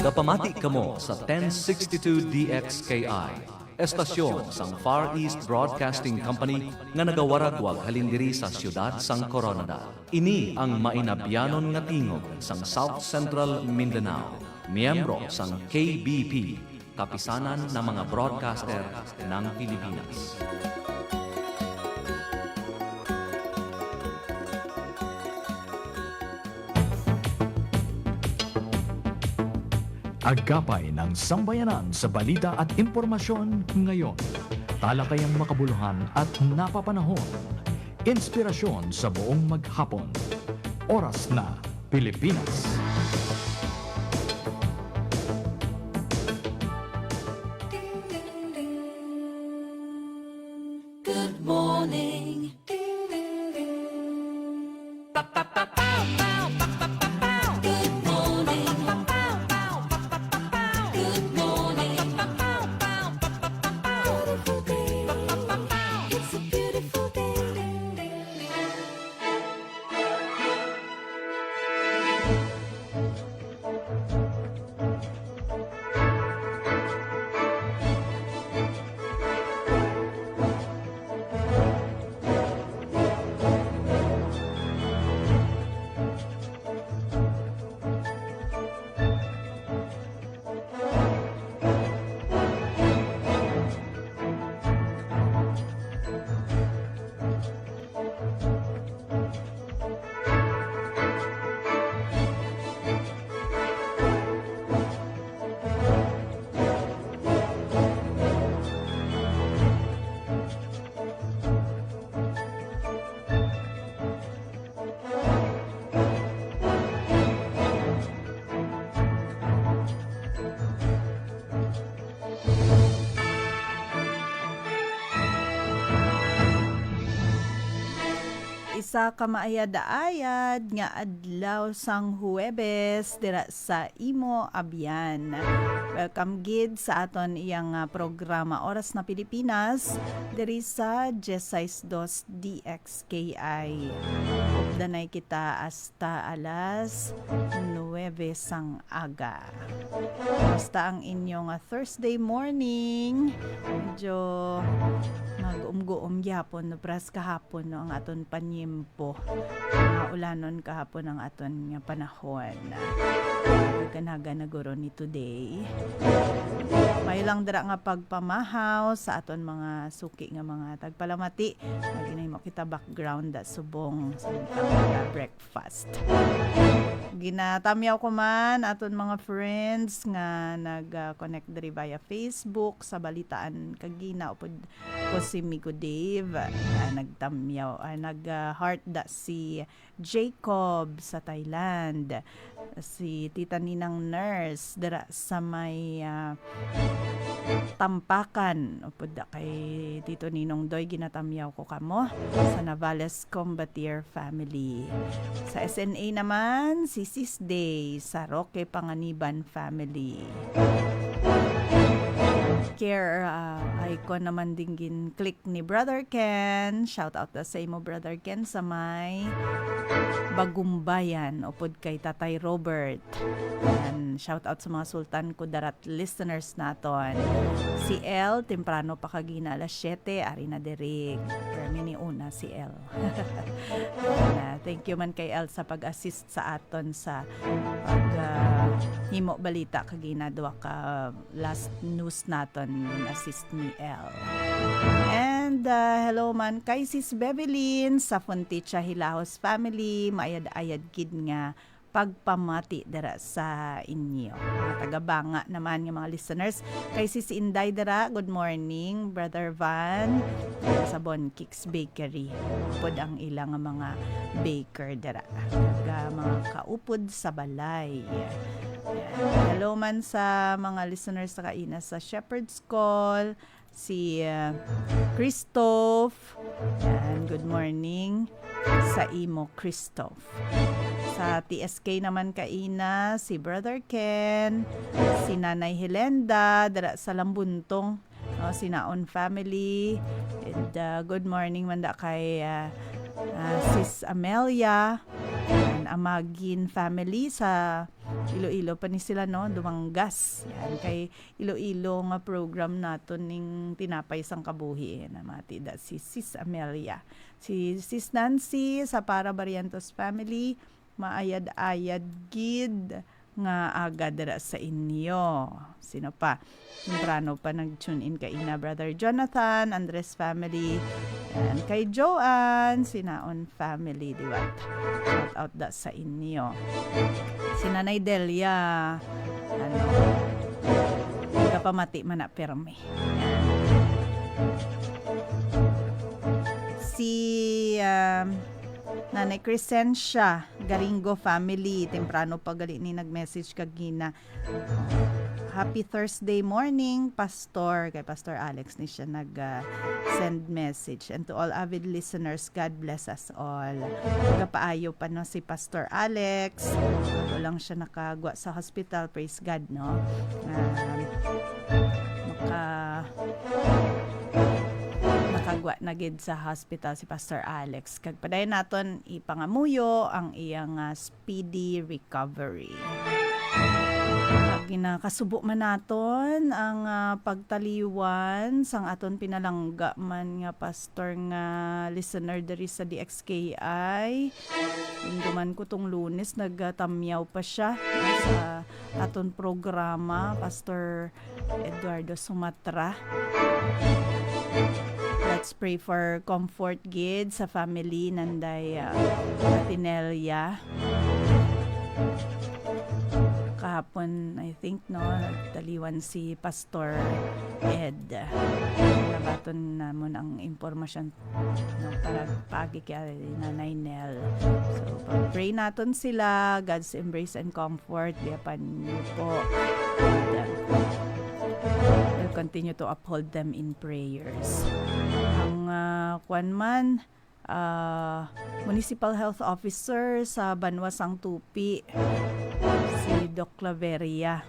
Nagapamati kamo sa 1062 DXKI, estasyon sang Far East Broadcasting Company nga nagawaragwag halindiri sa siyudad sang Coronada. Ini ang mainabyanon nga tingog sang South Central Mindanao, miyembro sang KBP, Kapisanan ng mga Broadcaster ng Pilipinas. Agapay ng sambayanan sa balita at impormasyon ngayon. Talakayang makabuluhan at napapanahon. Inspirasyon sa buong maghapon. Oras na Pilipinas. Good morning. Isa ka maayad-ayad nga adlaw sang Huwebes dira sa Imo Abyan. Welcome gid sa aton iyang programa Oras na Pilipinas diri sa 16.2 DXKI. Danay kita hasta alas 9 sang aga. Basta ang inyong Thursday morning, medyo mag-umgoom gyapon no pras kahapon no ang aton panyimpo. Ulanon kahapon ang aton nga panahon. Kanaga na guro ni today. May lang dira nga pagpamahaw sa aton mga suki nga mga tagpalamati. Ginay mo kita background da subong sa breakfast. Ginatamyaw ko man aton mga friends nga nag-connect diri via Facebook sa balitaan kagina upod ko si Miko Dave nagtamyaw nag-heart da si Jacob sa Thailand, si Tita Ninang Nurse dira sa may Tampakan upod da kay Tito Ninong Doy ginatamyaw ko kamo sa Navales Combatier family. Sa SNA naman si Sis Day sa Roque Panganiban family. Care icon naman dinggin click ni Brother Ken. Shout out sa imo Brother Ken sa may Bagumbayan upod kay Tatay Robert. And shout out sa mga Sultan Kudarat listeners naton. Si El temprano pa kagina alas 7 ari na direk. Permi ni una si El. Thank you man kay El sa pag-assist sa aton sa himo balita kagina duwa ka last news naton assist ni El. And hello man kay Sis Bebelyn sa Fonticha Hilahos family, maayad-ayad gid nga pagpamati dara sa inyo. Mga taga-banga naman nga mga listeners. Kay Sis Inday dara, good morning. Brother Van sa Bon Kicks Bakery. Upod ang ilang mga baker dara. Mga kaupod sa balay. Hello man sa mga listeners sa kaina sa Shepherd's Call, si Christoph. Yan, good morning sa imo Christoph. Sa TSK naman kaina si Brother Ken, si Nanay Helenda dara sa Lambuntong, si Naon family. And good morning man da kay Sis Amelia. Yan, Amagin family sa Iloilo pa ni sila, no? Dumanggas. Yan, kay Iloilo nga program naton ning tinapay sang kabuhi. Namati da si Sis Amelia. Si Sis Nancy sa Para Barrientos family, maayad-ayad gid nga aga dira sa inyo. Sino pa? Temprano pa nag-tune in kay ina Brother Jonathan, Andres family, and kay Joanne, Sinaon family, di ba? Shout out da sa inyo. Si Nanay Delia, pamati man na perme. Si Nanay Crescencia, Garingo family, temprano pa gali ni nag-message kagina. Happy Thursday morning, Pastor. Kay Pastor Alex ni siya nag-send message. And to all avid listeners, God bless us all. Nagpaayo pa no si Pastor Alex. Lang siya nakagwa sa hospital. Praise God, no? Nakagwa na gid sa hospital si Pastor Alex. Kagpadayon naton ipangamuyo ang iyang speedy recovery. Ginakasubo man naton ang pagtaliwan sang aton pinalangga man nga pastor nga listener diri sa DXKI. Duman ko tong Lunes nagtamyaw pa siya sa aton programa, Pastor Eduardo Sumatra. Let's pray for comfort gid sa family nanday Tinelia. Kahapon, I think, no, nagtaliwan si Pastor Ed. Nabaton namon ang impormasyon, no, para pagi kay Nanay Nel. So, pag-pray naton sila, God's embrace and comfort, biyapan niyo po. And, we'll continue to uphold them in prayers. Ang Kwanman, Municipal Health Officer sa Banwasang Tupi, si Doc Claveria,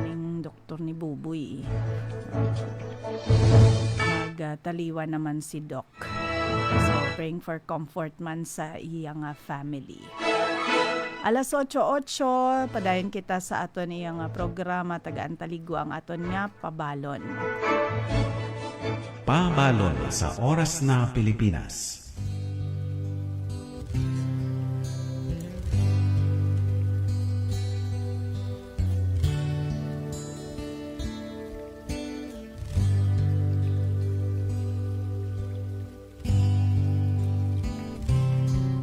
yung doktor ni Buboy. Nagtaliwan naman si Doc. So, praying for comfort man sa iyang family. Alas 8:08, padayon kita sa aton iyang programa, tagaan taligo ang aton nga Pabalon. Pabalon sa Oras na Pilipinas.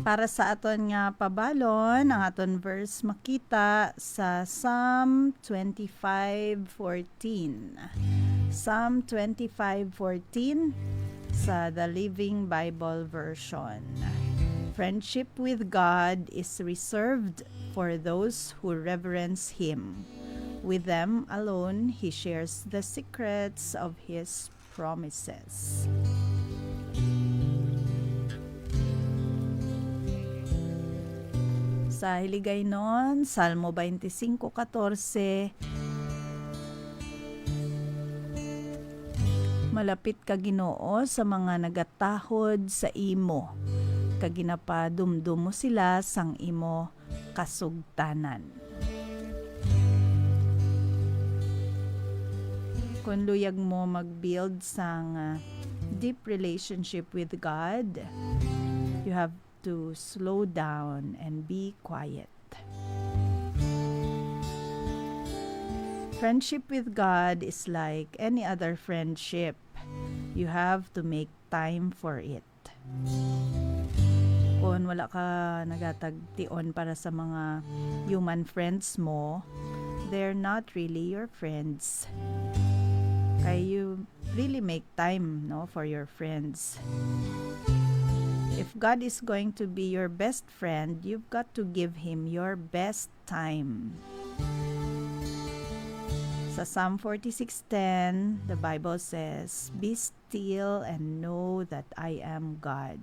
Para sa aton nga pabalon, ang aton verse makita sa Psalm 25:14. Psalm 25:14 sa The Living Bible Version. Friendship with God is reserved for those who reverence Him. With them alone, He shares the secrets of His promises. Sa Hiligaynon, Salmo 25:14, malapit ka Ginoo sa mga nagatahod sa imo, kaginapadumdum mo sila sang imo kasugtanan. Kung luyag mo mag-build sang deep relationship with God, you have to slow down and be quiet. Friendship with God is like any other friendship. You have to make time for it. Kung wala ka nagatagtion para sa mga human friends mo, they're not really your friends. Kaya you really make time, no, for your friends. If God is going to be your best friend, you've got to give Him your best time. Sa Psalm 46:10, the Bible says, "Be still and know that I am God."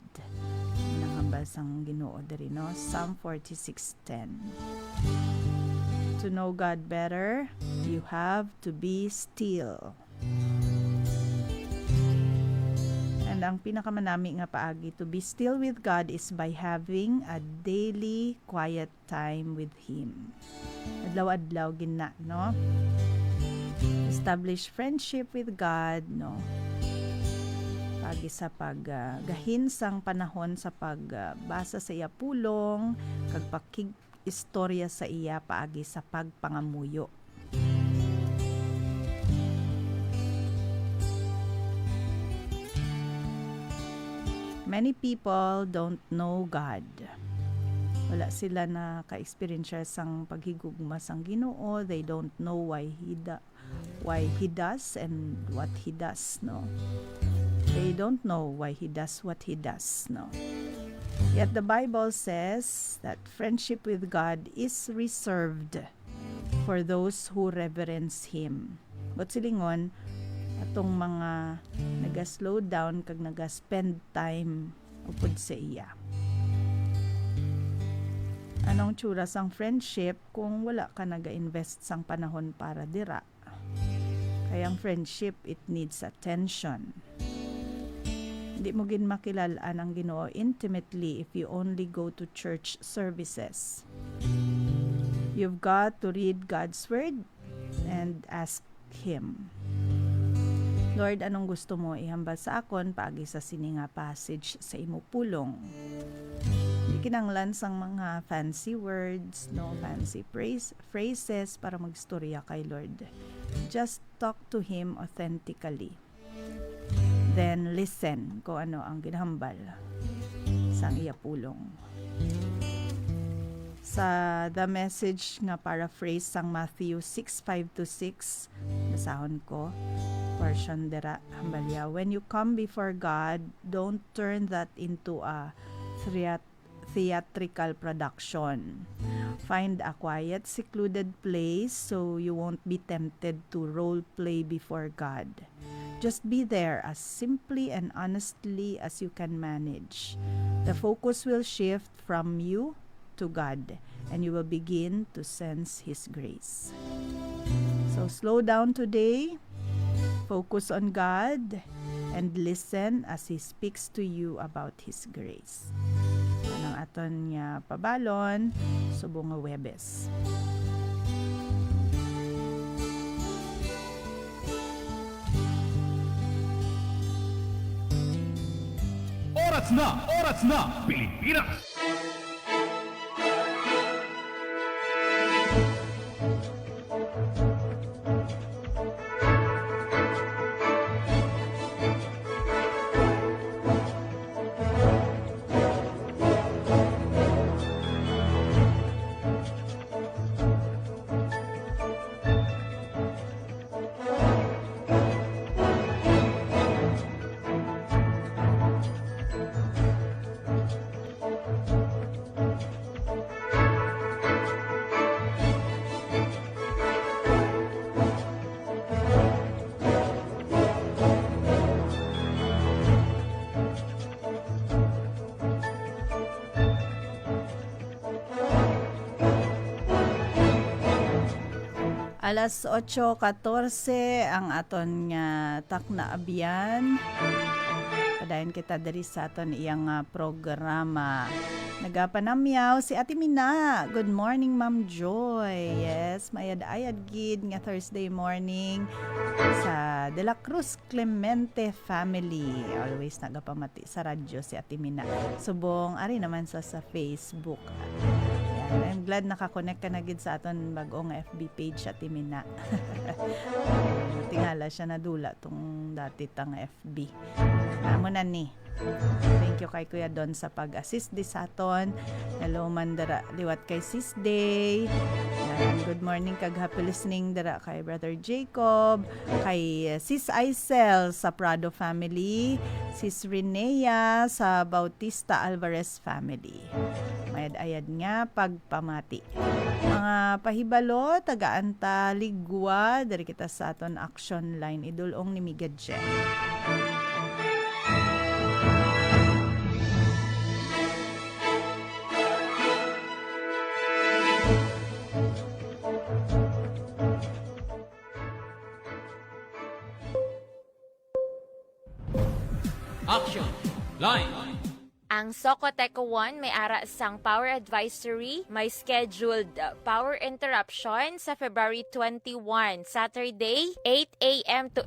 Nakambas ang Ginoo diri, no? Psalm 46:10. To know God better, you have to be still. And ang pinakamanami nga paagi to be still with God is by having a daily quiet time with Him. Adlaw-adlaw gina, no? Establish friendship with God, no? Pagi sa paggahin sang panahon sa pagbasa sa iya pulong, kag pakig istorya sa iya paagi sa pagpangamuyo. Many people don't know God. Wala sila na ka-experience sang paghigugma sang Ginoo. They don't know why he does and what he does, no. They don't know why he does what he does, no. Yet the Bible says that friendship with God is reserved for those who reverence Him. But silingon, atong mga naga-slow down kag naga-spend time upod sa iya. Anong tsura sang friendship kung wala ka naga-invest sang panahon para dira? Kaya ang friendship, it needs attention. Hindi mo gin makilalaan ang Ginoo intimately if you only go to church services. You've got to read God's Word and ask Him, Lord, anong gusto mo ihambal sa akon paagi sa sininga passage sa imo pulong? Di kinanglan sang mga fancy words, no, fancy phrases para magstorya kay Lord. Just talk to Him authentically. Then listen kung ano ang ginahambal sang iya pulong. Sa The Message nga paraphrase sang Matthew 6:5-6, basahon ko, version dera hambalya. When you come before God, don't turn that into a theatrical production. Find a quiet, secluded place so you won't be tempted to role play before God. Just be there as simply and honestly as you can manage. The focus will shift from you to God, and you will begin to sense His grace. So slow down today, focus on God, and listen as He speaks to you about His grace. Anong aton nga pabalon, subong nga Webes. Oras na, Pilipinas! Alas 8:14 ang aton nga takna abyan. Padayon kita diri sa aton iyang programa. Nagapanamyaw si Ate Mina. Good morning, Ma'am Joy. Yes, mayad-ayad gid nga Thursday morning sa De La Cruz Clemente family. Always nagapamati sa radyo si Ate Mina. Subong ari naman sa Facebook. I'm glad nakakonect ka na gid sa aton bagong FB page sa Timina. Tingala siya nadula tong dati tang FB. Amo na ni. Thank you kay Kuya Don sa pag-assist di sa aton. Hello man dara liwat kay Sis Day. Good morning kag happy listening dara kay Brother Jacob, kay Sis Aisel sa Prado family, Sis Renea sa Bautista Alvarez family. Mayad-ayad nga pagpamati. Mga pahibalo, taga-anta, ligwa, dari kita sa aton action line, idulong ni Migadjen. Action! Line! Ang Socoteco 1 may ara sang power advisory, may scheduled power interruption sa February 21, Saturday, 8 a.m. to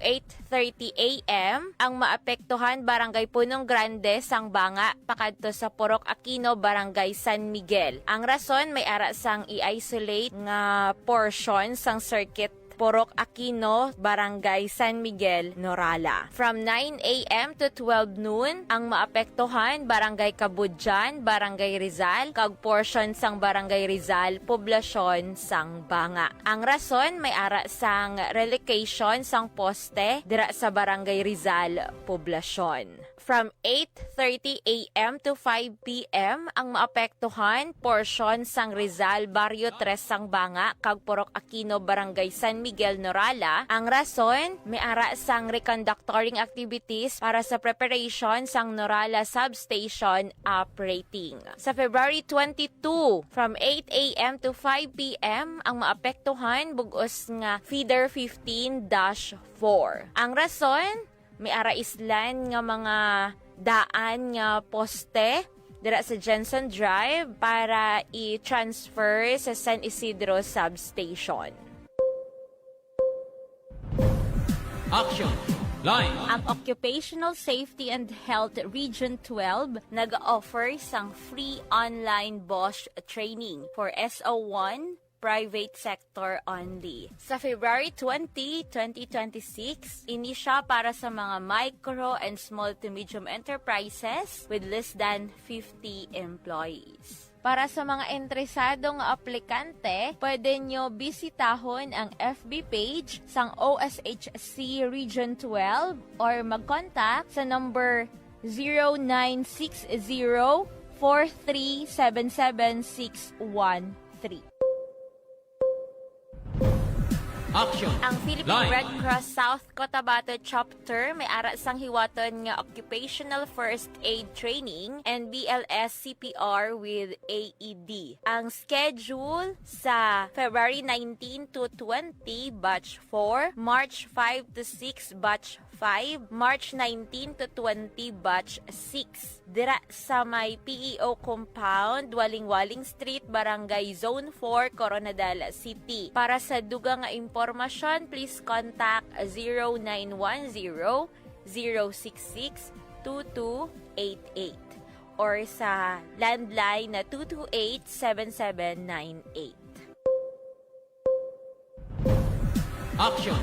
8:30 a.m. Ang maapektuhan Barangay Punong Grande, sang Banga, pakadto sa Purok Aquino, Barangay San Miguel. Ang rason may ara sang i-isolate nga portion sang circuit Purok Aquino, Barangay San Miguel, Norala. From 9 a.m. to 12 noon, ang maapektuhan Barangay Kabudjan, Barangay Rizal, kag portion sang Barangay Rizal, poblasyon sang Banga. Ang rason may ara sang relocation sang poste dira sa Barangay Rizal, poblasyon. From 8:30 a.m. to 5 p.m. ang maapektuhan portion sang Rizal, Barrio 3 sang Banga, kag Purok Aquino, Barangay San Miguel, Norala. Ang rason, may ara sang reconductoring activities para sa preparation sang Norala Substation operating. Sa February 22, from 8 a.m. to 5 p.m. ang maapektuhan bugos nga Feeder 15-4. Ang rason, may ara islan nga mga daan nga poste dira sa Jensen Drive para i-transfer sa San Isidro Substation. Action! Line! Ang Occupational Safety and Health Region 12 nag-offer sang free online BOSH training for SO1 private sector only. Sa February 20, 2026, ini siya para sa mga micro and small to medium enterprises with less than 50 employees. Para sa mga interesadong aplikante, pwede nyo bisitahon ang FB page sang OSHC Region 12 or mag-contact sa number 0960-4377613. Action! Ang Philippine Line! Red Cross South Cotabato Chapter may ara sang hiwaton nga occupational first aid training and BLS CPR with AED. Ang schedule sa February 19 to 20 batch 4, March 5 to 6 batch 5, March 19 to 20 batch 6. Dira sa may PEO compound, Waling-Waling Street, Barangay Zone 4, Coronadal City. Para sa dugang nga impormasyon, please contact 0910-066-2288 or sa landline na 228-7798. Action!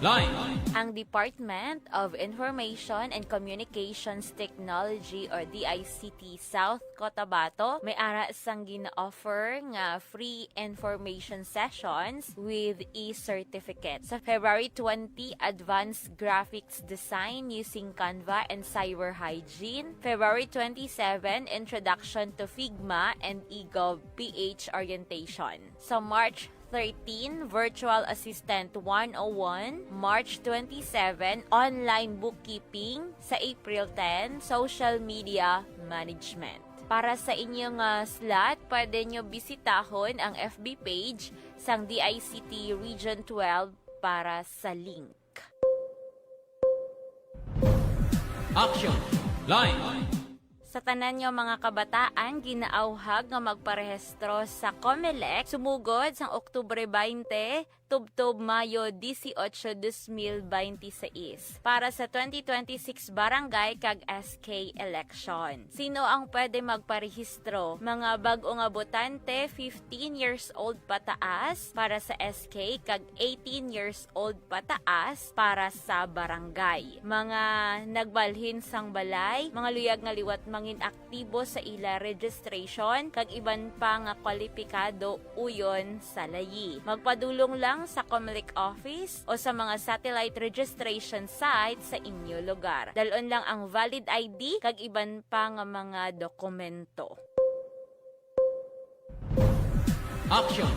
Line! Ang Department of Information and Communications Technology or DICT South Cotabato may ara sang gina-offer nga free information sessions with e-certificate. Sa February 20, Advanced Graphics Design using Canva and Cyber Hygiene. February 27, Introduction to Figma and eGov PH Orientation. Sa March 13, Virtual Assistant 101, March 27, Online Bookkeeping, sa April 10, Social Media Management. Para sa inyong slot, pwede nyo bisitahon ang FB page sang DICT Region 12 para sa link. Action! Line! Sa tanan nyo mga kabataan, ginaauhag nga magparehistro sa COMELEC sumugod sang Oktubre 20, tubtob Mayo 18, 2026 para sa 2026 barangay kag SK election. Sino ang pwede magparehistro? Mga bag-o nga botante 15 years old pataas para sa SK kag 18 years old pataas para sa barangay. Mga nagbalhin sang balay, mga luyag nga liwat mangin aktibo sa ila registration kag iban pa nga kwalipikado uyon sa layi. Magpadulong lang sa COMELEC office o sa mga satellite registration site sa inyo lugar. Dalon lang ang valid ID kag iban pa nga mga dokumento. Action!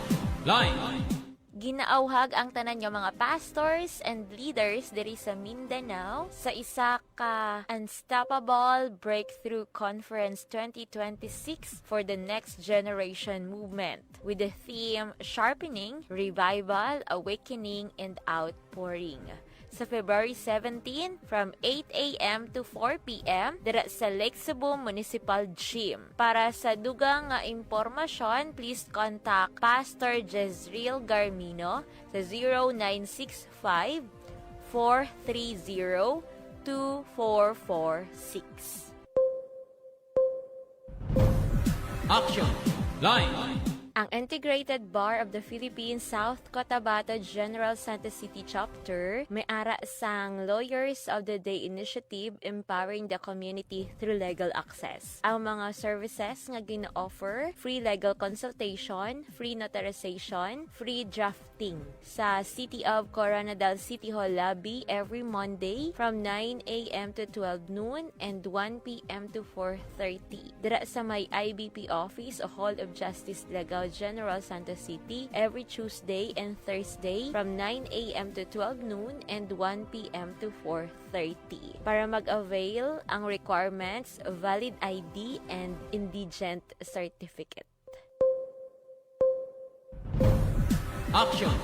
Line! Ginaauhag ang tanan nyo mga pastors and leaders diri sa Mindanao sa isa ka Unstoppable Breakthrough Conference 2026 for the Next Generation Movement with the theme Sharpening, Revival, Awakening, and Outpouring. sa February 17 from 8 a.m. to 4 p.m. dira sa Lake Cebu Municipal Gym. Para sa dugang nga impormasyon, please contact Pastor Jezreel Garmino sa 0965 430 2446. Action! Line! Ang Integrated Bar of the Philippines South Cotabato General Santos City Chapter may ara sang Lawyers of the Day Initiative empowering the community through legal access. Ang mga services nga gina-offer, free legal consultation, free notarization, free drafting sa City of Coronadal City Hall lobby every Monday from 9 a.m. to 12 noon and 1 p.m. to 4:30. Dira sa may IBP office o Hall of Justice Legal General Santos City every Tuesday and Thursday from 9 a.m. to 12 noon and 1 p.m. to 4:30. Para mag-avail, ang requirements, valid ID and indigent certificate. Action!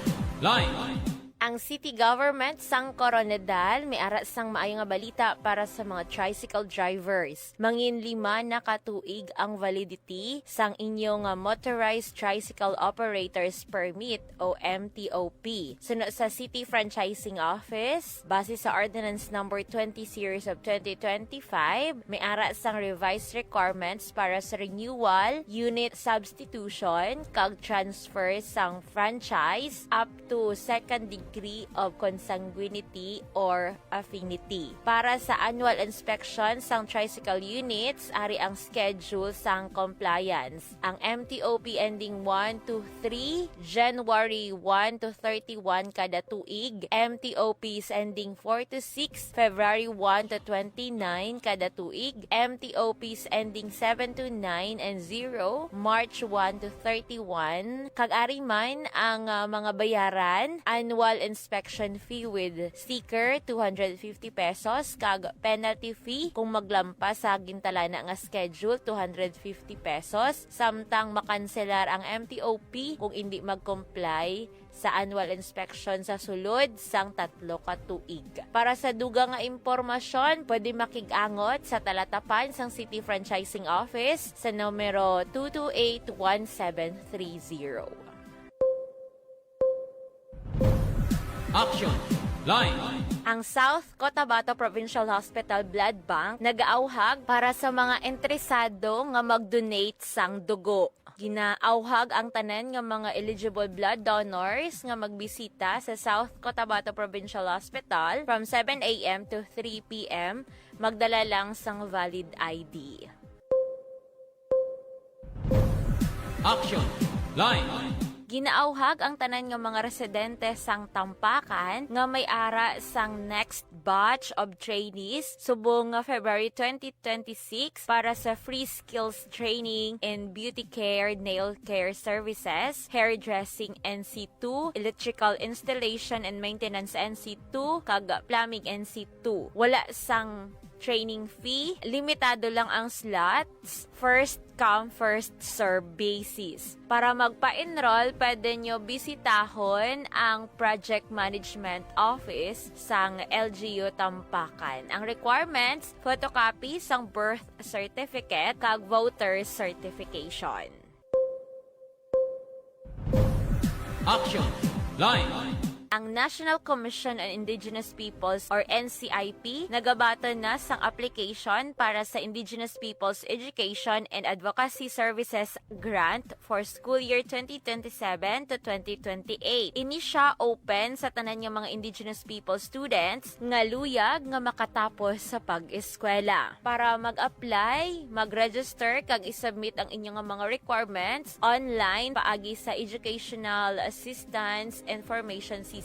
Line! Ang city government sang Coronadal may ara sang maayo nga balita para sa mga tricycle drivers. Mangin 5 na katuig ang validity sang inyong Motorized Tricycle Operators Permit o MTOP. Suno sa City Franchising Office, base sa Ordinance Number 20 Series of 2025, may ara sang revised requirements para sa renewal, unit substitution, kag transfer sang franchise up to second degree of consanguinity or affinity. Para sa annual inspection sang tricycle units, ari ang schedule sang compliance. Ang MTOP ending 1 to 3, January 1 to 31 kada tuig. MTOPs ending 4 to 6, February 1 to 29 kada tuig. MTOPs ending 7 to 9 and 0, March 1 to 31. Kag ari man ang mga bayaran, annual inspection fee with sticker 250 pesos kag penalty fee kung maglampas sa gintalana nga schedule 250 pesos samtang makanselar ang MTOP kung hindi mag-comply sa annual inspection sa sulod sang 3 ka tuig. Para sa dugang nga impormasyon, pwede makig-angot sa talatapan sang City Franchising Office sa numero 228-1730. Action! Line! Ang South Cotabato Provincial Hospital Blood Bank nagaauhag para sa mga interesado nga mag-donate sang dugo. Ginaauhag ang tanan nga mga eligible blood donors nga magbisita sa South Cotabato Provincial Hospital from 7 a.m. to 3 p.m. Magdala lang sang valid ID. Action! Line! Ginaauhag ang tanan nga mga residente sang Tampakan nga may ara sang next batch of trainees subong nga February 2026 para sa free skills training in beauty care, nail care services, hairdressing NC2, electrical installation and maintenance NC2, kag plumbing NC2. Wala sang training fee, limitado lang ang slots, first come, first serve basis. Para magpa-enroll, pwede nyo bisitahon ang Project Management Office sang LGU Tampakan. Ang requirements, photocopy sang birth certificate kag voter certification. Action! Line! Ang National Commission on Indigenous Peoples or NCIP nagabaton na sang application para sa Indigenous Peoples Education and Advocacy Services Grant for school year 2027 to 2028. Ini siya open sa tanan nga mga Indigenous People students nga luyag nga makatapos sa pag-eskwela. Para mag-apply, mag-register kag isubmit ang inyong mga requirements online paagi sa Educational Assistance Information System.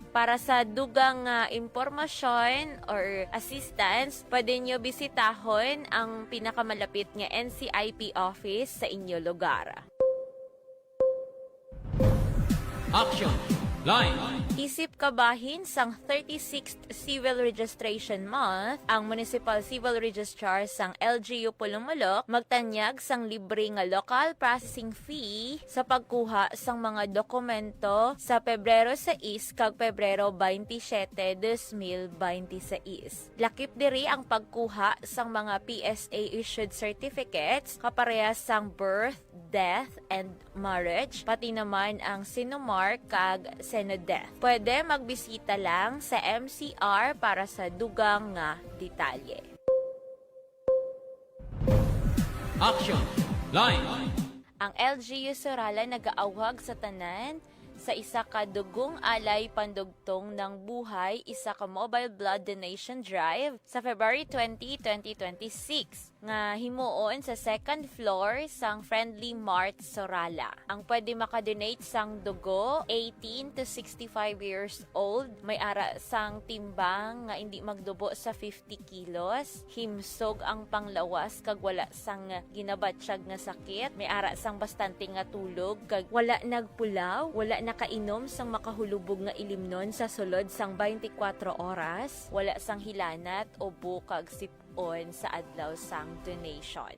Para sa dugang impormasyon or assistance, pwede nyo bisitahon ang pinakamalapit nga NCIP office sa inyo lugar. Action! line, Isip kabahin sang 36th Civil Registration Month, ang Municipal Civil Registrar sang LGU Pulumulok magtanyag sang libre nga local processing fee sa pagkuha sang mga dokumento sa Pebrero 6 kag Pebrero 27, 2026. Lakip diri ang pagkuha sang mga PSA issued certificates kaparehas sang birth, death, and marriage, pati naman ang Sinomar kag Senodeath. Pwede magbisita lang sa MCR para sa dugang nga detalye. action, line, Ang LGU Sorala nagaawhag sa tanan sa isa ka dugong alay pandugtong ng buhay, isa ka mobile blood donation drive sa February 20, 2026 nga himuon sa second floor sang Friendly Mart Sorala. Ang pwede makadonate sang dugo 18 to 65 years old, may ara sang timbang nga hindi magdubo sa 50 kilos, himsog ang panglawas kag wala sang ginabatsyag nga sakit, may ara sang bastante nga tulog kag wala nagpulaw, wala nakainom sang makahulubog nga ilimnon sa sulod sang 24 oras, wala sang hilanat o bukag sipon sa adlaw sang donation.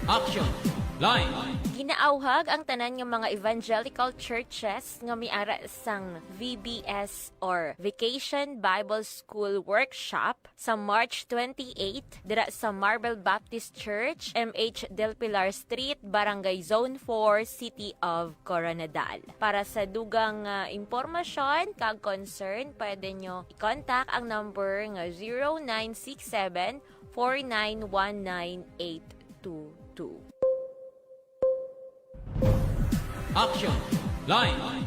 action, line, Ginaawhag ang tanan ng mga evangelical churches nga miara sang VBS or Vacation Bible School Workshop sa March 28 dira sa Marble Baptist Church, MH Del Pilar Street, Barangay Zone 4, City of Coronadal. Para sa dugang impormasyon kag concern, pwede nyo i-contact ang number nga 0967 4919822. action, line,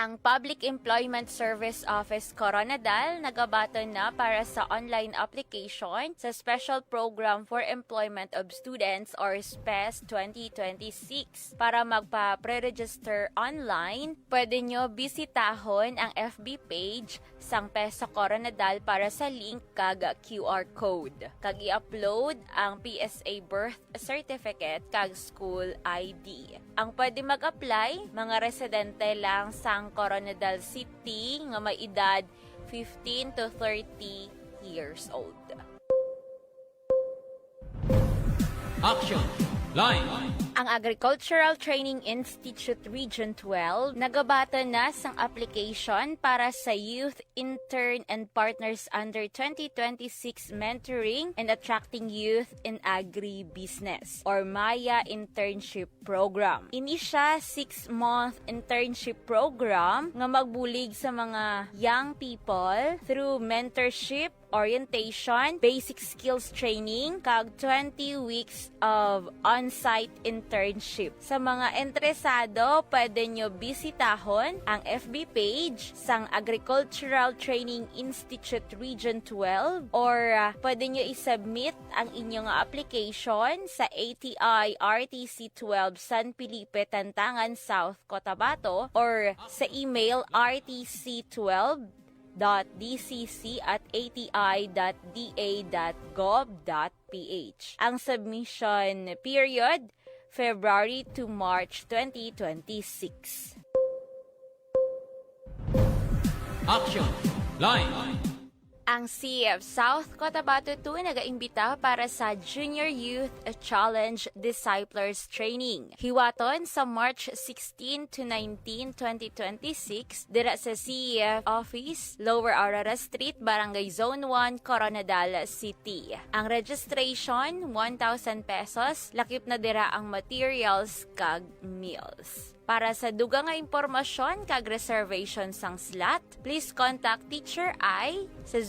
Ang Public Employment Service Office Coronadal nagabaton na para sa online application sa Special Program for Employment of Students or SPES 2026. Para magpa-pre-register online, pwede nyo bisitahon ang FB page sang PESA Coronadal para sa link kag QR code. Kag i-upload ang PSA birth certificate kag school ID. Ang pwede mag-apply, mga residente lang sang Coronadal City nga may edad 15 to 30 years old. action, line, Ang Agricultural Training Institute Region 12 nagabaton na sang application para sa Youth Intern and Partners Under 2026 Mentoring and Attracting Youth in Agribusiness or MAYA Internship Program. Ini siya 6-month internship program nga magbulig sa mga young people through mentorship, orientation, basic skills training, kag 20 weeks of on-site internship. Sa mga interesado, pwede nyo bisitahon ang FB page sang Agricultural Training Institute Region 12 or pwede nyo isubmit ang inyong application sa ATI RTC 12 San Felipe, Tantangan South, Cotabato or sa email rtc12.dcc@ati.da.gov.ph. Ang submission period, February to March 2026. action, line, Ang CF South Cotabato 2 nagaimbita para sa Junior Youth Challenge Disciplers Training. Hiwaton sa March 16 to 19, 2026 dira sa CEF Office, Lower Aurora Street, Barangay Zone 1, Coronadal City. Ang registration, 1,000 pesos. Lakip na dira ang materials kag meals. Para sa dugang nga impormasyon kag reservation sang slot, please contact Teacher I sa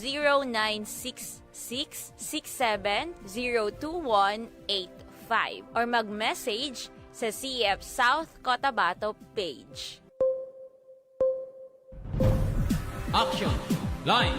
0966-6702-185 or mag-message sa CF South Cotabato page. action, line,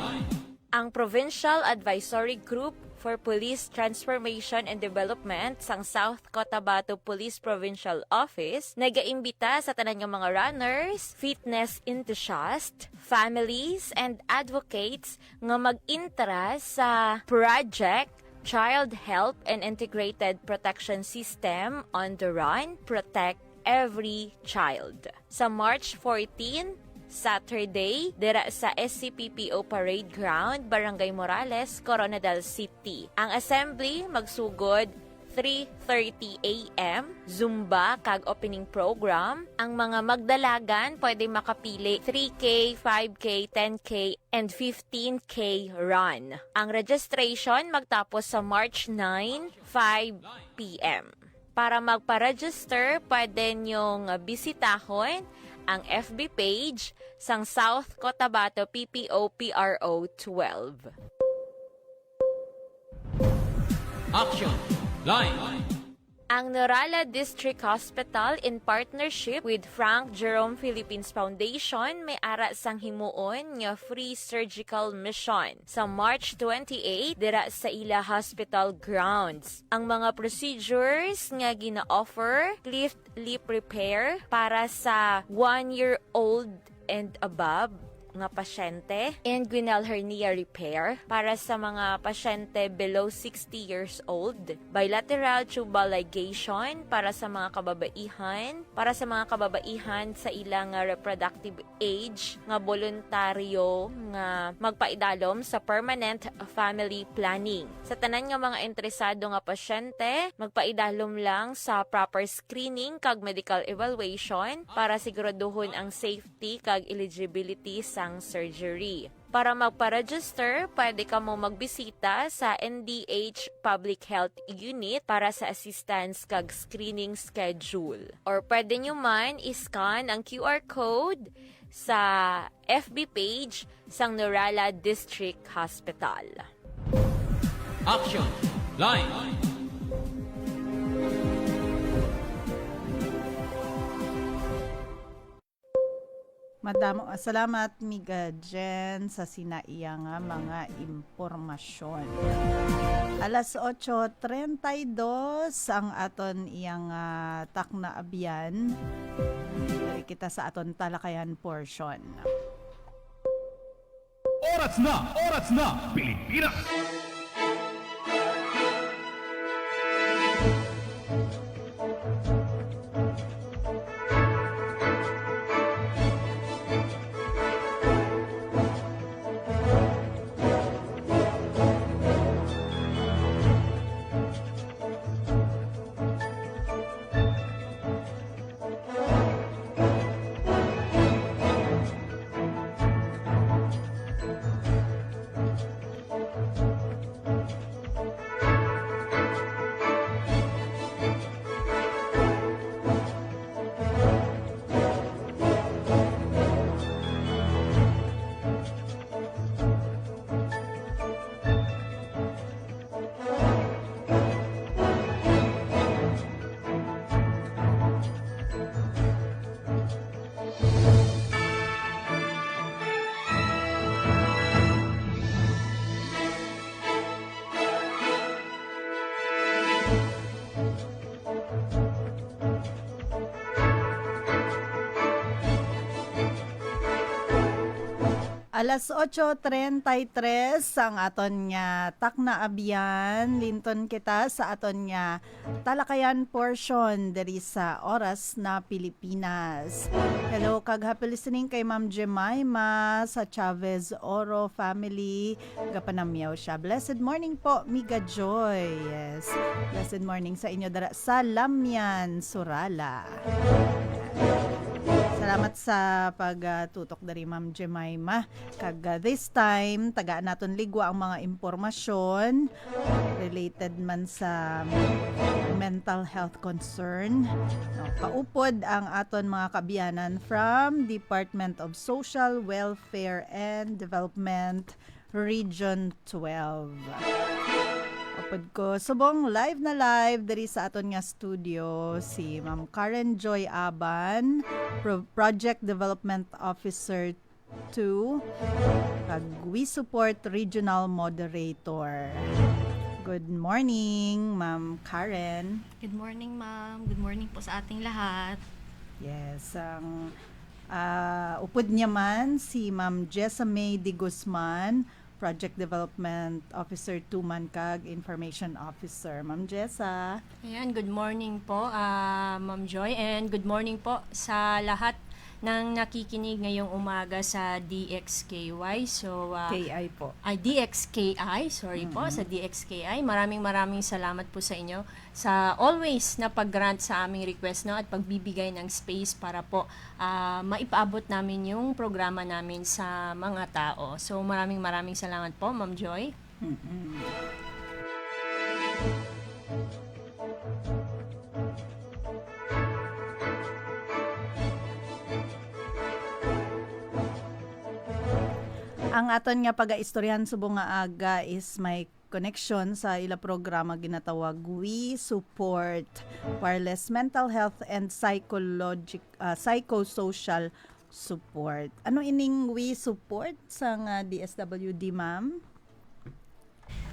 Ang Provincial Advisory Group for Police Transformation and Development sang South Cotabato Police Provincial Office nagaimbita sa tanan ng mga runners, fitness enthusiasts, families, and advocates nga mag-interest sa project Child Help and Integrated Protection System on the Run, Protect every child. Sa March 14, Saturday, dira sa SCPPO Parade Ground, Barangay Morales, Coronadal City. Ang assembly magsugod 3:30 a.m. Zumba kag opening program. Ang mga magdalagan pwede makapili 3K, 5K, 10K, and 15K run. Ang registration magtapos sa March 9, 5 p.m. Para magpa-register, pwede nyong bisitahon ang FB page sang South Cotabato PPO PRO 12. Action. Line. Ang Norala District Hospital in partnership with Frank Jerome Philippines Foundation may ara sang himuon nga free surgical mission sa March 28 dira sa ila hospital grounds. Ang mga procedures nga gina-offer, cleft lip repair para sa 1-year-old and above nga pasyente, inguinal hernia repair para sa mga pasyente below 60 years old, bilateral tubal ligation para sa mga kababaihan sa ilang reproductive age nga voluntaryo nga magpaidalom sa permanent family planning. Sa tanan nga mga interesado nga pasyente, magpaidalom lang sa proper screening kag medical evaluation para siguraduhon ang safety kag eligibility sang surgery. Para magpa-register, pwede ka mo magbisita sa NDH Public Health Unit para sa assistance kag screening schedule. Or pwede nyo man iscan ang QR code sa FB page sang Norala District Hospital. Action. Line. Madamo salamat Miga Jen sa sinaiya nga mga impormasyon. Alas 8:32 ang aton iyang takna abyan. Dili kita sa aton talakayan portion. Oras na, Pilipinas! Alas 8:33 ang aton nga takna abyan, linton kita sa aton nga talakayan portion diri sa Oras na Pilipinas. Hello, kag happy listening kay Ma'am Jemima sa Chavez Oro family. Gapanamyaw siya. Blessed morning po, Miga Joy. Yes. Blessed morning sa inyo dara sa Lamyan, Surala. Salamat sa pagtutok dari Ma'am Jemima. Kag this time, tagaan naton ligwa ang mga impormasyon related man sa mental health concern. No, kaupod ang aton mga kabiyanan from Department of Social Welfare and Development Region 12. Upod ko subong live na live diri sa aton nga studio si Ma'am Karen Joy Aban, Project Development Officer 2, kag We Support Regional Moderator. Good morning, Ma'am Karen. Good morning, ma'am. Good morning po sa ating lahat. Yes, ang upod niya man si Ma'am Jessa May de Guzman, Project Development Officer Tuman Kag, Information Officer. Ma'am Jessa. Ayan, good morning po, Ma'am Joy, and good morning po sa lahat ng nakikinig ngayong umaga sa DXKY. So, KI po. DXKI, sorry po, sa DXKI. Maraming salamat po sa inyo sa always na pag-grant sa aming request, no, at pagbibigay ng space para po maipaabot namin yung programa namin sa mga tao. So, maraming salamat po, Ma'am Joy. Ang aton nga pagaistoryahan subong nga aga is may connection sa ila programa ginatawag We Support Wireless Mental Health and Psychosocial Support. Ano ining We Support sa nga DSWD, ma'am?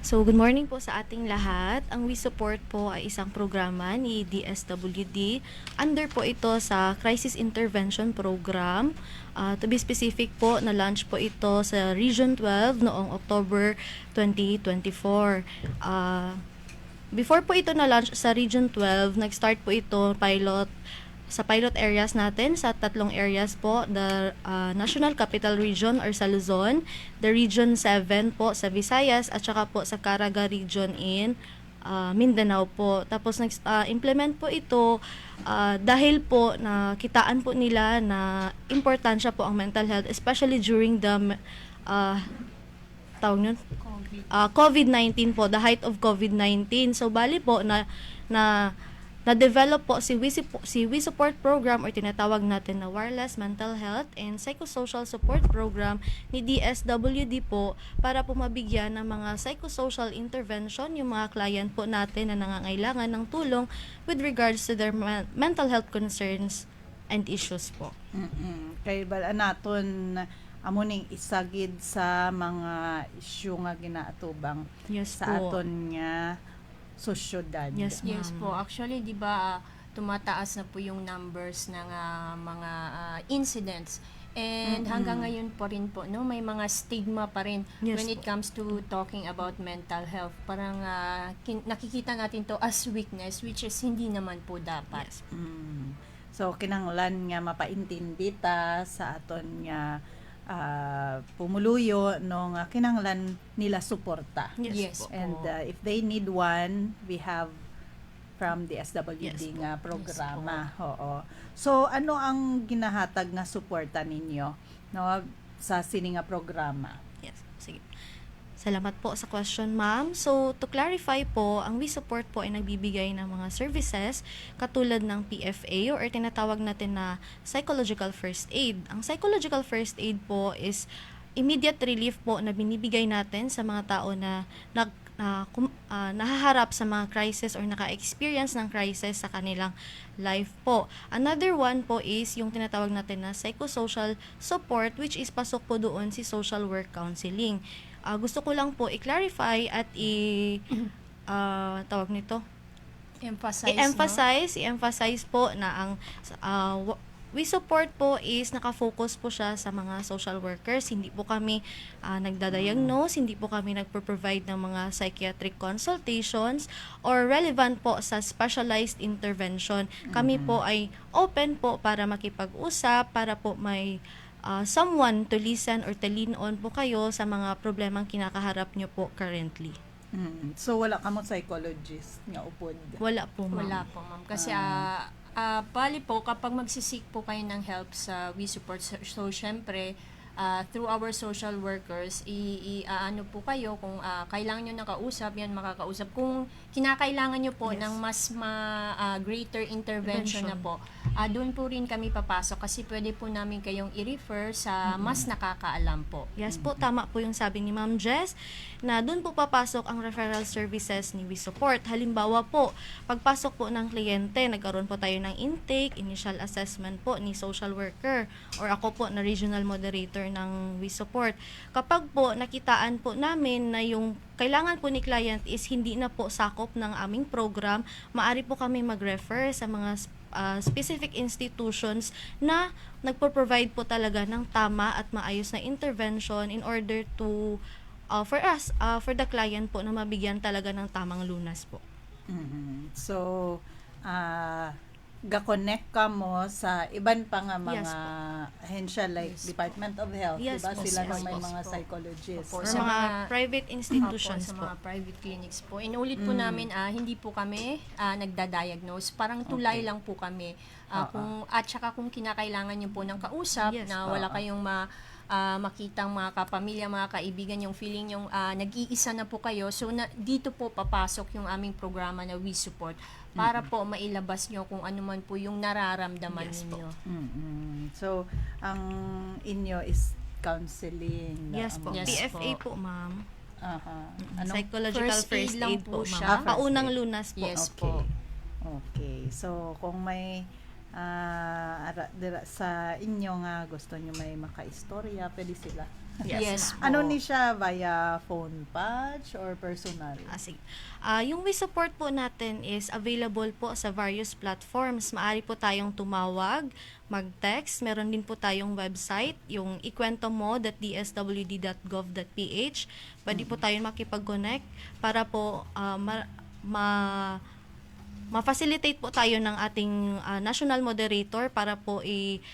So, good morning po sa ating lahat. Ang We Support po ay isang programa ni DSWD. Under po ito sa Crisis Intervention Program. To be specific po, na-launch po ito sa Region 12 noong October 2024. Before po ito na-launch sa Region 12, nag-start po ito sa pilot areas natin, sa 3 areas po, the National Capital Region or sa Luzon, the Region 7 po sa Visayas, at saka po sa Caraga Region in Mindanao po. Tapos nag-implement po ito dahil po nakitaan po nila na importansya po ang mental health, especially during the COVID-19 po, the height of COVID-19. So, bali po na-develop po si We Support Program or tinatawag natin na Wireless Mental Health and Psychosocial Support Program ni DSWD po para po mabigyan ng mga psychosocial intervention yung mga client po natin na nangangailangan ng tulong with regards to their mental health concerns and issues po. Kay bala naton amo ning isagid sa mga issue nga ginaatubang Yes sa po. aton nga sosyudad. Yes, Yes po. Actually, di ba, tumataas na po yung numbers ng mga incidents. And hanggang ngayon po rin po, no, may mga stigma pa rin Yes when it po. comes to talking about mental health. Parang nakikita natin to as weakness, which is hindi naman po dapat. Yes. So kinahanglan nga mapaintindi ta sa aton nga pumuluyo no nga kinahanglan nila suporta. Yes po. And if they need one, we have from the SWD Yes po. nga programa. Oo. So ano ang ginahatag nga suporta ninyo no sa sini nga programa? Yes, sige. Salamat po sa question, ma'am. So, to clarify po, ang We Support po ay nagbibigay ng mga services katulad ng PFA or tinatawag natin na Psychological First Aid. Ang Psychological First Aid po is immediate relief po na binibigay natin sa mga tao na nahaharap sa mga crisis or naka-experience ng crisis sa kanilang life po. Another one po is yung tinatawag natin na psychosocial support, which is pasok po doon si social work counseling. Gusto ko lang po i-clarify at tawag nito, i-emphasize po na ang We Support po is nakafocus po siya sa mga social workers. Hindi po kami nagdadiagnose, hindi po kami nagpo-provide ng mga psychiatric consultations or relevant po sa specialized intervention. Kami po ay open po para makipag-usap, para po may someone to listen or to lean on po kayo sa mga problemang kinakaharap nyo po currently. So wala ka mo psychologist nga upod? Wala po, ma'am. Wala po, ma'am. Kasi bali po, kapag magsisik po kayo ng help sa We Support, so syempre, through our social workers, ano po kayo, kung kailangan nyo nakausap, yan makakausap. Kung kinakailangan nyo po ng mas greater intervention na po, doon po rin kami papasok kasi pwede po namin kayong i-refer sa mas nakakaalam po. Yes po, tama po yung sabi ni Ma'am Jess na doon po papasok ang referral services ni We Support. Halimbawa po, pagpasok po ng kliyente, nagkaroon po tayo ng intake, initial assessment po ni social worker or ako po na regional moderator ng We Support. Kapag po nakitaan po namin na yung kailangan po ni client is hindi na po sakop ng aming program, maari po kami mag-refer sa mga specific institutions na nagpo-provide po talaga ng tama at maayos na intervention in order to for us, for the client po na mabigyan talaga ng tamang lunas po. So, ga-connect ka mo sa iban pa nga mga Yes po. ahensya like Department of Health, Yes diba? po, Sila yes nang may po. mga psychologists. Opo, Or sa mga mga- private institutions Opo, sa po. mga private clinics po. Inulit po namin, hindi po kami nagda-diagnose. Parang tulay lang po kami. At saka kung kinakailangan niyo po ng kausap Yes. na wala kayong makitang mga kapamilya, mga kaibigan, yung feeling yung nag-iisa na po kayo. So, dito po papasok yung aming programa na We Support para po mailabas nyo kung ano man po yung nararamdaman Yes po. ninyo. So, ang inyo is counseling. na Yes po. ang- Yes PFA po. po, ma'am. Aha. Anong Psychological First first aid lang aid po po, siya. ma'am. First Paunang aid. lunas po. Yes Okay. po. Okay. So, kung may sa inyo nga gusto nyo may makaistorya, pwede sila. Yes po. Ano ni siya? Via phone patch or personal? Sige. Yung We Support po natin is available po sa various platforms. Maari po tayong tumawag, mag-text. Meron din po tayong website, yung ikwentomo.dswd.gov.ph. Pwede po tayong makipag-connect para po ma-facilitate po tayo ng ating national moderator para po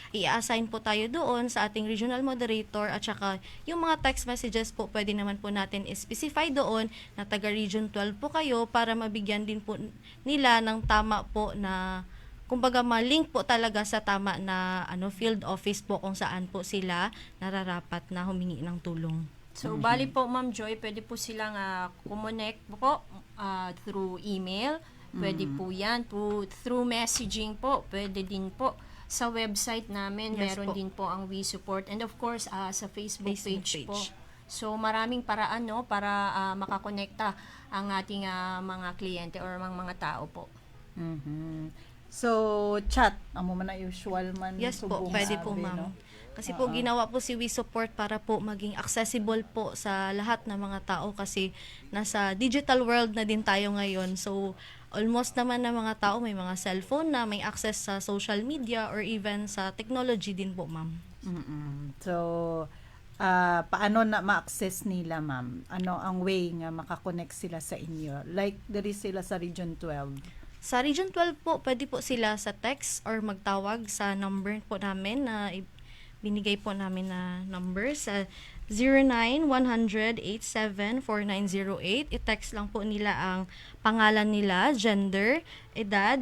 i-assign po tayo doon sa ating regional moderator at saka yung mga text messages po pwede naman po natin specify doon na taga Region 12 po kayo para mabigyan din po nila ng tama po na kumbaga ma-link po talaga sa tama na field office po kung saan po sila nararapat na humingi ng tulong. So, bali po, Ma'am Joy, pwede po silang kumonect po through email. Pwede po yan. Through messaging po. Pwede din po. Sa website namin, Yes meron po. din po ang We Support. And of course, sa Facebook, Facebook page po. page. So, maraming paraan para makakonekta ang ating mga kliyente or mga tao po. So, chat. Amo man na usual man. Yes po, subong pwede po, sabi, ma'am. no? Kasi po ginawa po si We Support para po maging accessible po sa lahat ng mga tao kasi nasa digital world na din tayo ngayon. So almost naman ng mga tao may mga cellphone na, may access sa social media or even sa technology din po, ma'am. So, paano na ma-access nila, ma'am? Ano ang way nga makakonect sila sa inyo? Like, there is sila sa Region 12. Sa Region 12 po, pwede po sila sa text or magtawag sa number po namin na binigay po namin na number sa 09-100-87-4908. I-text lang po nila ang pangalan nila, gender, edad,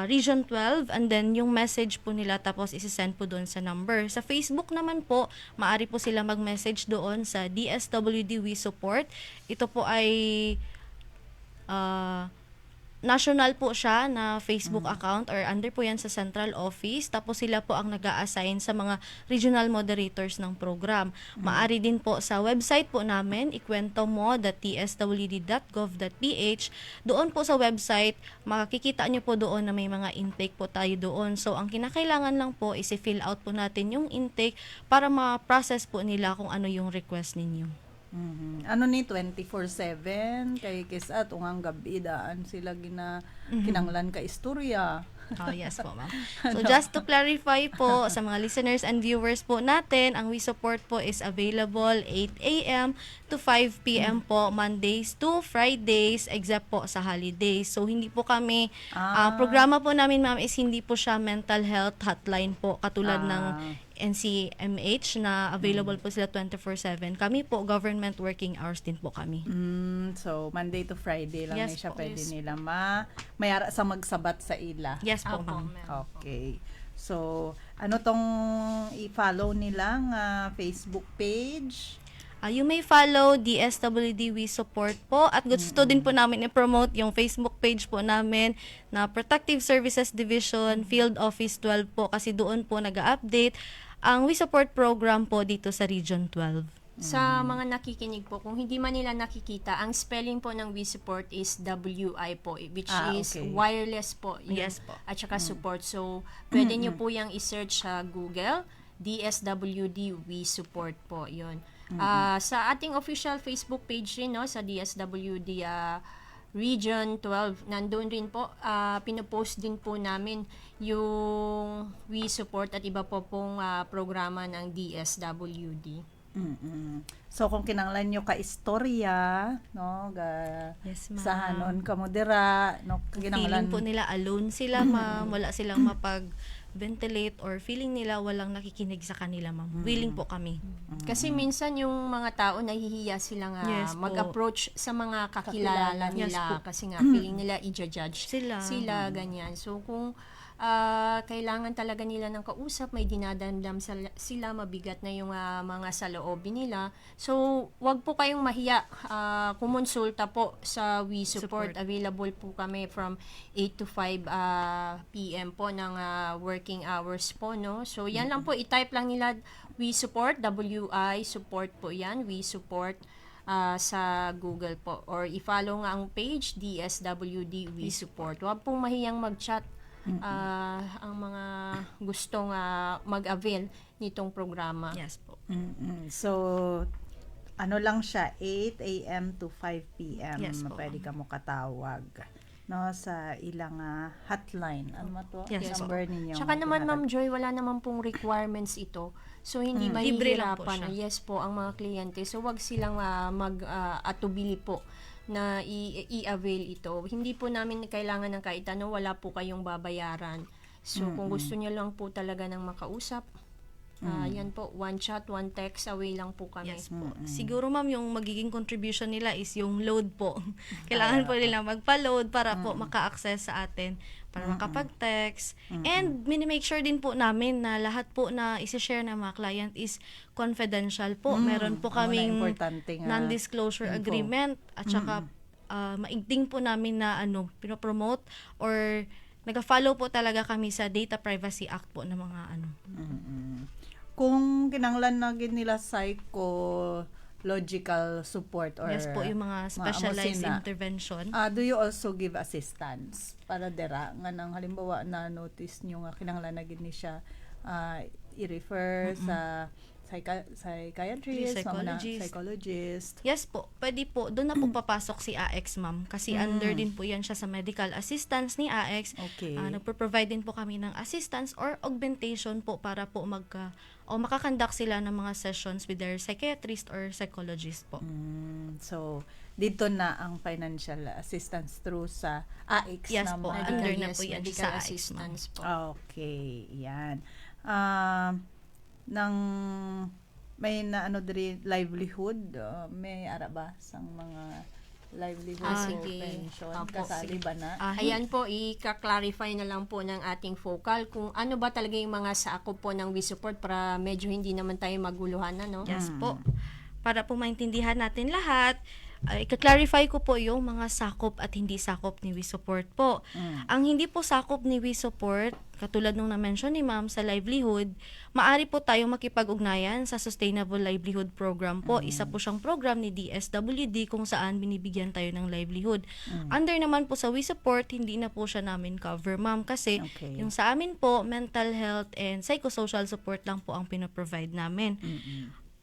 Region 12, and then yung message po nila tapos isi-send po doon sa number. Sa Facebook naman po, maari po sila mag-message doon sa DSWD We Support. Ito po ay national po siya na Facebook account or under po yan sa central office. Tapos sila po ang nag-a-assign sa mga regional moderators ng program. Maari din po sa website po namin, ikwentomo.tswd.gov.ph. Doon po sa website, makikita nyo po doon na may mga intake po tayo doon. So, ang kinakailangan lang po is i-fill out po natin yung intake para ma-process po nila kung ano yung request ninyo. Ano ni 24/7 kay kisat ungang gabi daan sila kinanglan ka istorya. Yes po, ma'am. So, just to clarify po sa mga listeners and viewers po natin, ang We Support po is available 8 a.m. to 5 p.m. po, Mondays to Fridays, except po sa holidays. So, hindi po kami, programa po namin, ma'am, is hindi po siya mental health hotline po, katulad ng NCMH na available po sila 24/7. Kami po, government working hours din po kami. So, Monday to Friday lang Yes na siya po. pwede nila mayara sa magsabat sa ila. Yes po, Opo, ma'am. ma'am. Okay. So, ano tong i-follow nilang Facebook page? You may follow DSWD We Support po at gusto din po namin i-promote yung Facebook page po namin na Protective Services Division Field Office 12 po kasi doon po nag-update ang We Support program po dito sa Region 12. Sa mga nakikinig po, kung hindi man nila nakikita, ang spelling po ng We Support is WI po, which is okay. wireless po. Yun. Yes po. At saka support. So, pwede nyo po yung i-search sa Google, DSWD We Support po. Yun. Sa ating official Facebook page rin, no, sa DSWD Region 12, nandun rin po, pinopost din po namin yung We Support at iba po pong programa ng DSWD. So kung kinanglan nyo ka istorya, no, Yes, ma'am. sa hanon ka mo dira, no, Feeling po nila alone sila, ma'am. Wala silang mapag-ventilate or feeling nila walang nakikinig sa kanila, ma'am. Willing po kami. Kasi minsan yung mga tao nahihiya silang Yes po. mag-approach sa mga kakilala Yes nila po. kasi nga feeling nila i-judge Sila. ganyan. So kung kailangan talaga nila ng kausap, may dinadamdam sila, mabigat na yung mga saloobin nila. So, wag po kayong mahiya. Kumonsulta po sa We Support. Available po kami from 8 to 5 p.m. po ng working hours po, no? So, yan lang po. I-type lang nila We Support, W-I, support po yan. We Support sa Google po. Or i-follow nga ang page, DSWD We Support. Wag pong mahiyang mag-chat ang mga gustong mag-avail nitong programa. Yes po. So, ano lang siya, 8 a.m. to 5 p.m. Yes po. Pwede ka mo katawag, no, sa ilang hotline. Ano mo to? Yes po. Number ninyo. Tsaka naman, Ma'am Joy, wala naman pong requirements ito. So, hindi Libre lang po mahihirapan. siya. Yes po, ang mga kliyente. So, wag silang mag-atubili po na i-avail ito. Hindi po namin kailangan ng kahit ano, wala po kayong babayaran. So, kung gusto niyo lang po talaga ng makausap, yan po, one chat, one text away lang po kami. Yes po. Siguro, ma'am, yung magiging contribution nila is yung load po. Kailangan po nila magpa-load para po maka-access sa atin, para makapag-text. And minimake sure din po namin na lahat po na isi-share ng mga client is confidential po. Meron po kaming importante nga non-disclosure info. agreement at saka maigting po namin na pinopromote or nag-follow po talaga kami sa Data Privacy Act po ng mga Kung kinanglan na gid nila psychological support or yes po, yung mga specialized amusina, intervention. do you also give assistance para dira nga nang halimbawa na notice nyo nga kinanglan na gid ni siya i-refer sa psychiatrist, psychologist. Yes po, pwede po. Doon na po papasok si AX, ma'am. Kasi under din po yan siya sa medical assistance ni AX. Okay. Nagpo-provide din po kami ng assistance or augmentation po para po makakandak sila ng mga sessions with their psychiatrist or psychologist po. So, dito na ang financial assistance through sa AX Yes na po, mga- under na po yan medical sa AX, assistance po. Okay, yan. Nang may na ano diri livelihood, may ara ba sang mga livelihood o Sige. pension Apo, kasali ba na? Ayan po, i-clarify na lang po ng ating focal kung ano ba talaga yung mga sakop po ng We Support para medyo hindi naman tayo maguluhan na, no? Yes po. Para po maintindihan natin lahat, i-clarify ko po yung mga sakop at hindi sakop ni We Support po. Ang hindi po sakop ni We Support, katulad nung na-mention ni Ma'am sa livelihood, maari po tayong makipag-ugnayan sa Sustainable Livelihood Program po. Isa po siyang program ni DSWD kung saan binibigyan tayo ng livelihood. Under naman po sa We Support, hindi na po siya namin cover, Ma'am, kasi Okay. yung sa amin po, mental health and psychosocial support lang po ang pinoprovide namin.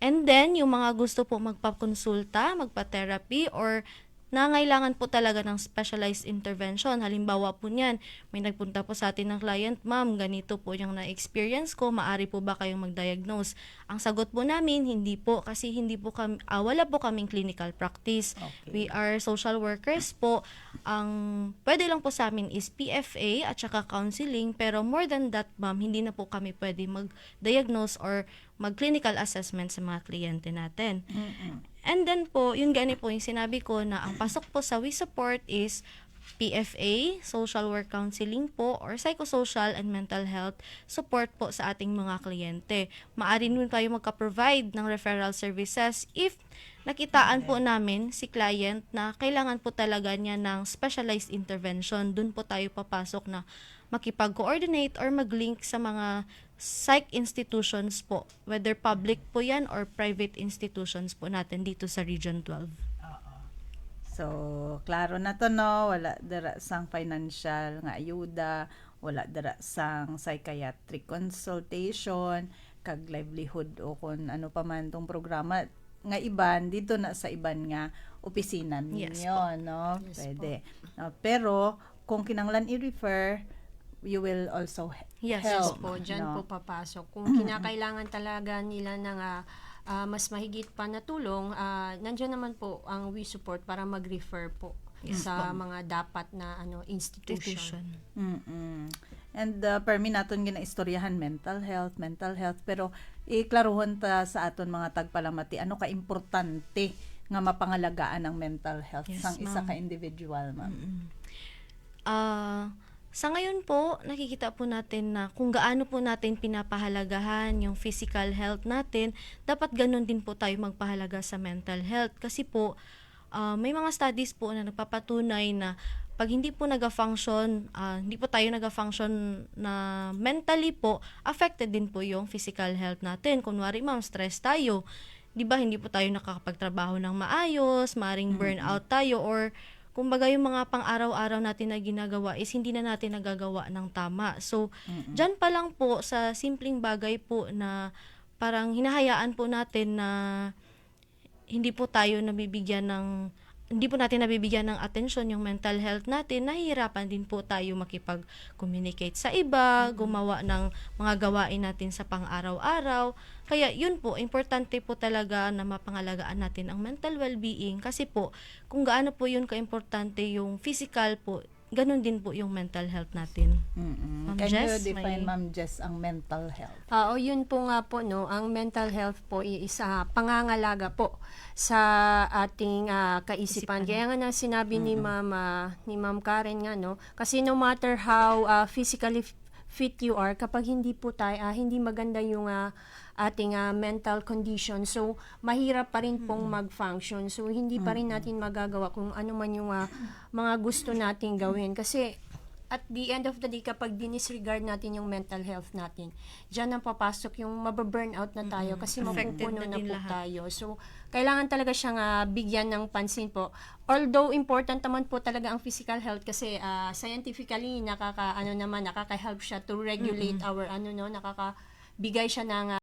And then, yung mga gusto po magpakonsulta, magpa-therapy, or nangailangan po talaga ng specialized intervention. Halimbawa po niyan, may nagpunta po sa atin ng client, ma'am, ganito po yung na-experience ko, maari po ba kayong mag-diagnose? Ang sagot po namin, hindi po, kasi hindi po kami, wala po kaming clinical practice. Okay. We are social workers po. Ang pwede lang po sa amin is PFA at saka counseling, pero more than that, ma'am, hindi na po kami pwede mag-diagnose or mag-clinical assessment sa mga kliyente natin. And then po, yun gani po yung sinabi ko na ang pasok po sa We Support is PFA, social work counseling po, or psychosocial and mental health support po sa ating mga kliyente. Maaari nun tayo magka-provide ng referral services if nakitaan po namin si client na kailangan po talaga niya ng specialized intervention. Dun po tayo papasok na makipag-coordinate or mag-link sa mga psych institutions po, whether public po yan or private institutions po natin dito sa Region 12. So, klaro na to, no? Wala dara sang financial nga ayuda, wala dara sang psychiatric consultation, kag livelihood o kung ano pa man tong programa nga iban dito na sa iban nga opisina ninyo, Yes po. no? Yes Pwede. Pero kung kinanglan i-refer, you will also Yes help. Po, dyan no? po papasok. Kung kinakailangan talaga nila ng mas mahigit pa na tulong, nandiyan naman po ang We Support para mag-refer po sa mga dapat na institution. And permi naton ginaistoryahan mental health, pero iklaruhon ta sa aton mga tagpalamati ano ka importante nga mapangalagaan ang mental health Yes, sang isa ma'am. ka individual, ma'am. Sa ngayon po, nakikita po natin na kung gaano po natin pinapahalagahan yung physical health natin, dapat ganun din po tayo magpahalaga sa mental health. Kasi po, may mga studies po na nagpapatunay na pag hindi po naga-function, hindi po tayo naga-function na mentally po, affected din po yung physical health natin. Kunwari ma'am, stress tayo. Di ba hindi po tayo nakakapagtrabaho ng maayos, maring burnout tayo, or kumbaga yung mga pang-araw-araw natin na ginagawa is hindi na natin nagagawa ng tama. So, dyan pa lang po sa simpleng bagay po na parang hinahayaan po natin na hindi po natin nabibigyan ng atensyon yung mental health natin, nahihirapan din po tayo makipag-communicate sa iba, gumawa ng mga gawain natin sa pang-araw-araw. Kaya yun po, importante po talaga na mapangalagaan natin ang mental well-being kasi po, kung gaano po yun ka-importante yung physical po, ganun din po yung mental health natin. Ma'am Can Jess, you define, may- Ma'am Jess, ang mental health? Yun po nga po, no, ang mental health po isa pangangalaga po sa ating kaisipan. Kaya nga na sinabi ni Ma'am Karen nga, no, kasi no matter how physically fit you are, kapag hindi po tayo, hindi maganda yung ating mental condition, so mahirap pa rin pong mag-function. So hindi pa rin natin magagawa kung ano man yung mga gusto nating gawin. Kasi at the end of the day, kapag dinisregard natin yung mental health natin, dyan ang papasok yung mababurnout na tayo kasi Affected mapupuno na na din po lahat. tayo. So, kailangan talaga siyang bigyan ng pansin po. Although important naman po talaga ang physical health kasi scientifically nakaka-help siya to regulate our nakakabigay siya ng